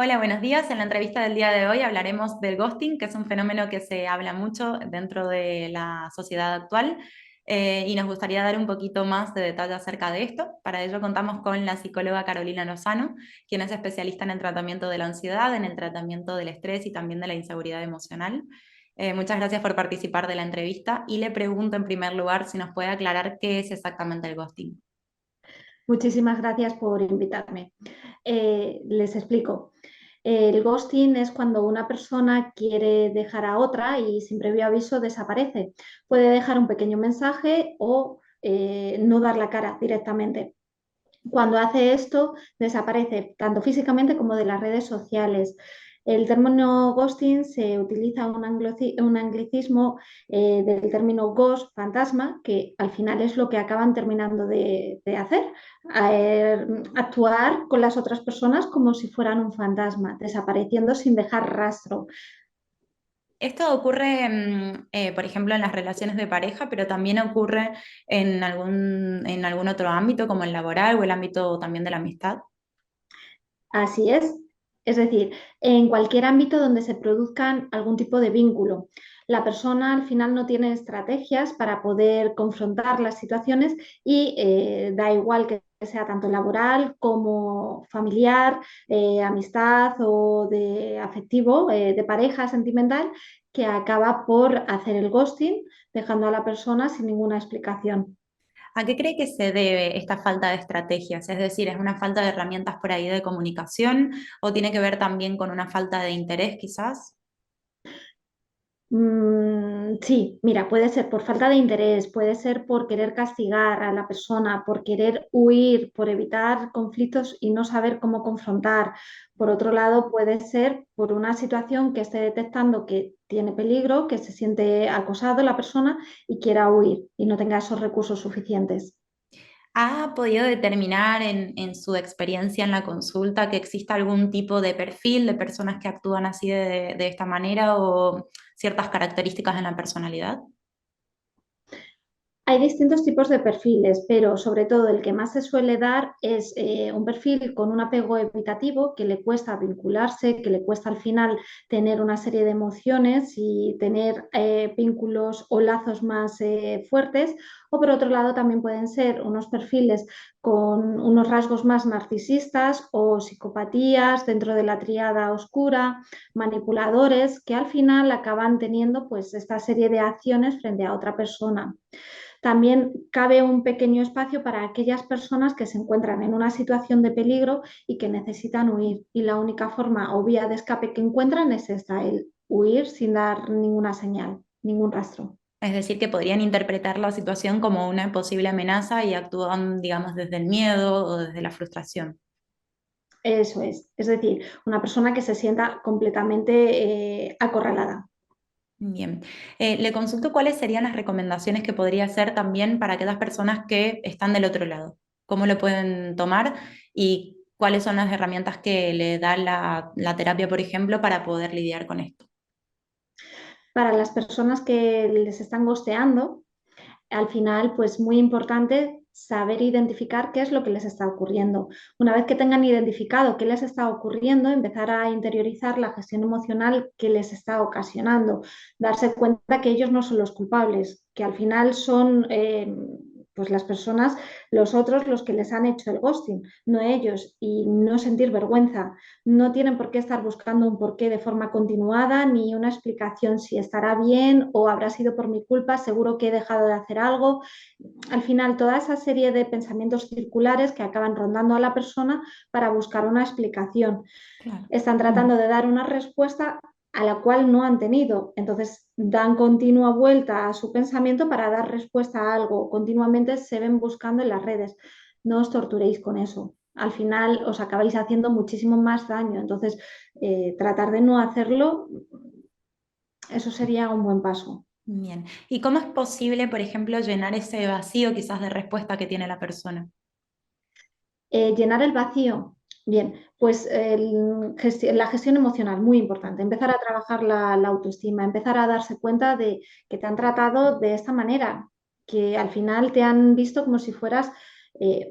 Hola, buenos días. En la entrevista del día de hoy hablaremos del ghosting, que es un fenómeno que se habla mucho dentro de la sociedad actual, y nos gustaría dar un poquito más de detalle acerca de esto. Para ello contamos con la psicóloga Carolina Lozano, quien es especialista en el tratamiento de la ansiedad, en el tratamiento del estrés y también de la inseguridad emocional. Muchas gracias por participar de la entrevista y le pregunto en primer lugar si nos puede aclarar qué es exactamente el ghosting. Muchísimas gracias por invitarme. Les explico. El ghosting es cuando una persona quiere dejar a otra y sin previo aviso desaparece. Puede dejar un pequeño mensaje o no dar la cara directamente. Cuando hace esto, desaparece tanto físicamente como de las redes sociales. El término ghosting se utiliza un anglicismo del término ghost, fantasma, que al final es lo que acaban terminando de hacer, actuar con las otras personas como si fueran un fantasma, desapareciendo sin dejar rastro. Esto ocurre, por ejemplo, en las relaciones de pareja, pero también ocurre en algún otro ámbito, como el laboral o el ámbito también de la amistad. Así es. Es decir, en cualquier ámbito donde se produzcan algún tipo de vínculo. La persona al final no tiene estrategias para poder confrontar las situaciones y da igual que sea tanto laboral como familiar, amistad o de afectivo, de pareja sentimental, que acaba por hacer el ghosting, dejando a la persona sin ninguna explicación. ¿A qué cree que se debe esta falta de estrategias? Es decir, ¿es una falta de herramientas por ahí de comunicación o tiene que ver también con una falta de interés, quizás? Sí, mira, puede ser por falta de interés, puede ser por querer castigar a la persona, por querer huir, por evitar conflictos y no saber cómo confrontar. Por otro lado, puede ser por una situación que esté detectando que tiene peligro, que se siente acosado la persona y quiera huir y no tenga esos recursos suficientes. ¿Ha podido determinar en su experiencia en la consulta que exista algún tipo de perfil de personas que actúan así de esta manera o ciertas características en la personalidad? Hay distintos tipos de perfiles, pero sobre todo el que más se suele dar es un perfil con un apego evitativo que le cuesta vincularse, que le cuesta al final tener una serie de emociones y tener vínculos o lazos más fuertes. O por otro lado también pueden ser unos perfiles con unos rasgos más narcisistas o psicopatías dentro de la tríada oscura, manipuladores que al final acaban teniendo pues esta serie de acciones frente a otra persona. También cabe un pequeño espacio para aquellas personas que se encuentran en una situación de peligro y que necesitan huir. Y la única forma o vía de escape que encuentran es esta, el huir sin dar ninguna señal, ningún rastro. Es decir, que podrían interpretar la situación como una posible amenaza y actúan, digamos, desde el miedo o desde la frustración. Eso es decir, una persona que se sienta completamente acorralada. Bien. Le consulto cuáles serían las recomendaciones que podría hacer también para aquellas personas que están del otro lado. ¿Cómo lo pueden tomar y cuáles son las herramientas que le da la terapia, por ejemplo, para poder lidiar con esto? Para las personas que les están gosteando, al final, pues muy importante saber identificar qué es lo que les está ocurriendo. Una vez que tengan identificado qué les está ocurriendo, empezar a interiorizar la gestión emocional que les está ocasionando, darse cuenta que ellos no son los culpables, que al final son pues las personas, los otros, los que les han hecho el ghosting, no ellos, y no sentir vergüenza. No tienen por qué estar buscando un porqué de forma continuada ni una explicación si estará bien o habrá sido por mi culpa, seguro que he dejado de hacer algo. Al final, toda esa serie de pensamientos circulares que acaban rondando a la persona para buscar una explicación. Claro. Están tratando de dar una respuesta a la cual no han tenido. Entonces, dan continua vuelta a su pensamiento para dar respuesta a algo. Continuamente se ven buscando en las redes. No os torturéis con eso. Al final os acabáis haciendo muchísimo más daño. Entonces, tratar de no hacerlo, eso sería un buen paso. Bien. ¿Y cómo es posible, por ejemplo, llenar ese vacío quizás de respuesta que tiene la persona? Llenar el vacío. Bien, pues la gestión emocional, muy importante. Empezar a trabajar la autoestima, empezar a darse cuenta de que te han tratado de esta manera, que al final te han visto como si fueras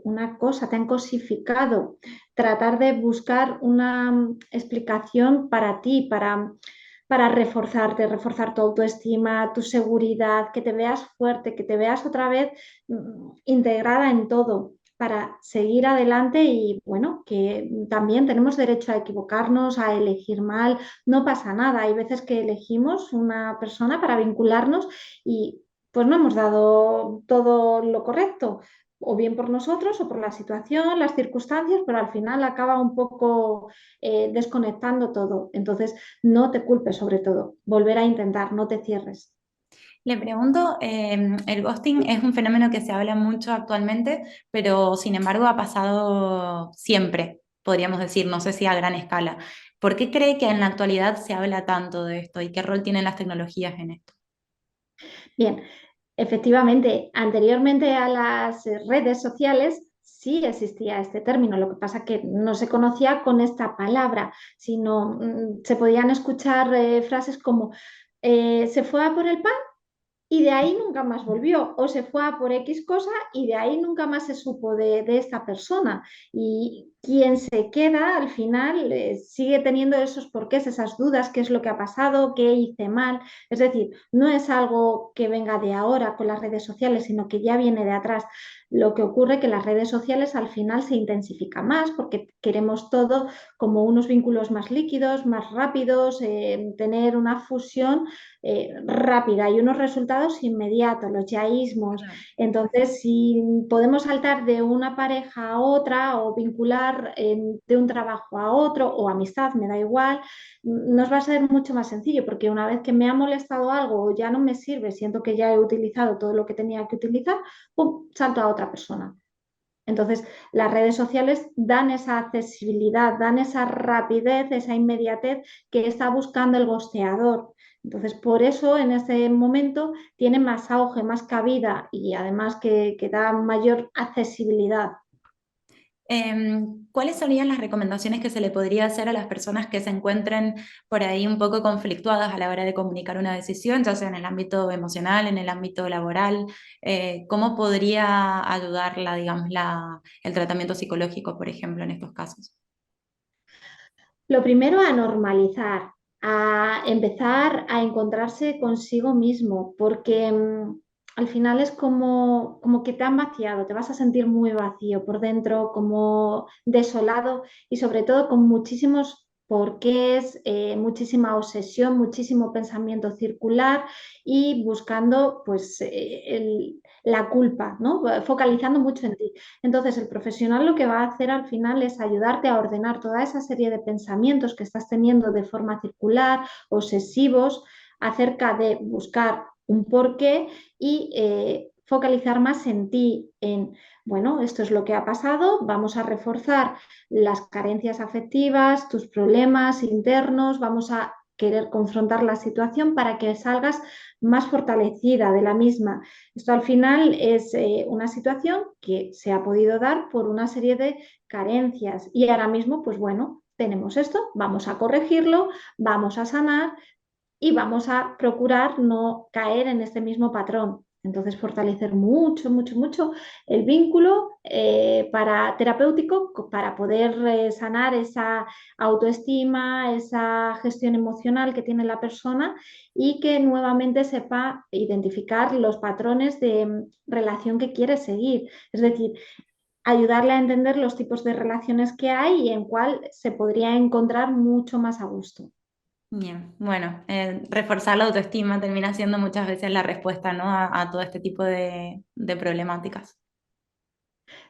una cosa, te han cosificado, tratar de buscar una explicación para ti, para reforzarte, reforzar tu autoestima, tu seguridad, que te veas fuerte, que te veas otra vez integrada en todo para seguir adelante y bueno, que también tenemos derecho a equivocarnos, a elegir mal, no pasa nada. Hay veces que elegimos una persona para vincularnos y pues no hemos dado todo lo correcto, o bien por nosotros o por la situación, las circunstancias, pero al final acaba un poco desconectando todo. Entonces, no te culpes sobre todo, volver a intentar, no te cierres. Le pregunto, el ghosting es un fenómeno que se habla mucho actualmente, pero sin embargo ha pasado siempre, podríamos decir, no sé si a gran escala. ¿Por qué cree que en la actualidad se habla tanto de esto y qué rol tienen las tecnologías en esto? Bien, efectivamente, anteriormente a las redes sociales sí existía este término, lo que pasa que no se conocía con esta palabra, sino se podían escuchar frases como se fue a por el pan y de ahí nunca más volvió, o se fue a por X cosa y de ahí nunca más se supo de esta persona. Y quien se queda al final sigue teniendo esos porqués, esas dudas, qué es lo que ha pasado, qué hice mal. Es decir, no es algo que venga de ahora con las redes sociales, sino que ya viene de atrás. Lo que ocurre es que las redes sociales al final se intensifica más porque queremos todo como unos vínculos más líquidos, más rápidos, tener una fusión rápida y unos resultados inmediatos, los yaísmos. Claro. Entonces, si podemos saltar de una pareja a otra o vincular de un trabajo a otro o amistad, me da igual, nos va a ser mucho más sencillo porque una vez que me ha molestado algo o ya no me sirve, siento que ya he utilizado todo lo que tenía que utilizar, ¡pum!, salto a otra persona. Entonces, las redes sociales dan esa accesibilidad, dan esa rapidez, esa inmediatez que está buscando el gosteador. Entonces, por eso en este momento tiene más auge, más cabida y además que da mayor accesibilidad. ¿Cuáles serían las recomendaciones que se le podría hacer a las personas que se encuentren por ahí un poco conflictuadas a la hora de comunicar una decisión, ya sea en el ámbito emocional, en el ámbito laboral? ¿Cómo podría ayudarla, digamos, el tratamiento psicológico, por ejemplo, en estos casos? Lo primero, a normalizar, a empezar a encontrarse consigo mismo, porque al final es como que te han vaciado, te vas a sentir muy vacío por dentro, como desolado y sobre todo con muchísimos porqués, muchísima obsesión, muchísimo pensamiento circular y buscando pues la culpa, ¿no? Focalizando mucho en ti. Entonces, el profesional lo que va a hacer al final es ayudarte a ordenar toda esa serie de pensamientos que estás teniendo de forma circular, obsesivos, acerca de buscar un porqué y focalizar más en ti, en, bueno, esto es lo que ha pasado, vamos a reforzar las carencias afectivas, tus problemas internos, vamos a querer confrontar la situación para que salgas más fortalecida de la misma. Esto al final es una situación que se ha podido dar por una serie de carencias y ahora mismo, pues bueno, tenemos esto, vamos a corregirlo, vamos a sanar y vamos a procurar no caer en este mismo patrón. Entonces, fortalecer mucho, mucho, mucho el vínculo para terapéutico para poder sanar esa autoestima, esa gestión emocional que tiene la persona y que nuevamente sepa identificar los patrones de relación que quiere seguir. Es decir, ayudarle a entender los tipos de relaciones que hay y en cuál se podría encontrar mucho más a gusto. Bien, bueno, reforzar la autoestima termina siendo muchas veces la respuesta, ¿no? A todo este tipo de problemáticas.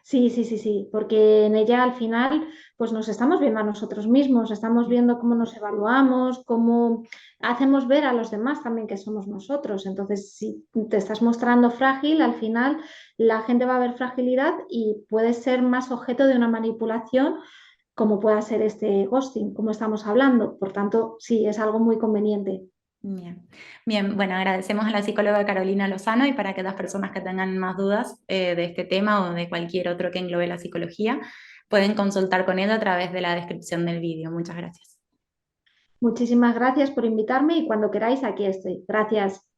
Sí, sí, sí, sí, porque en ella al final pues nos estamos viendo a nosotros mismos, estamos viendo cómo nos evaluamos, cómo hacemos ver a los demás también que somos nosotros. Entonces, si te estás mostrando frágil, al final la gente va a ver fragilidad y puede ser más objeto de una manipulación como pueda ser este ghosting, como estamos hablando. Por tanto, sí, es algo muy conveniente. Bien, bien, bueno, agradecemos a la psicóloga Carolina Lozano y para aquellas personas que tengan más dudas de este tema o de cualquier otro que englobe la psicología, pueden consultar con ella a través de la descripción del vídeo. Muchas gracias. Muchísimas gracias por invitarme y cuando queráis aquí estoy. Gracias.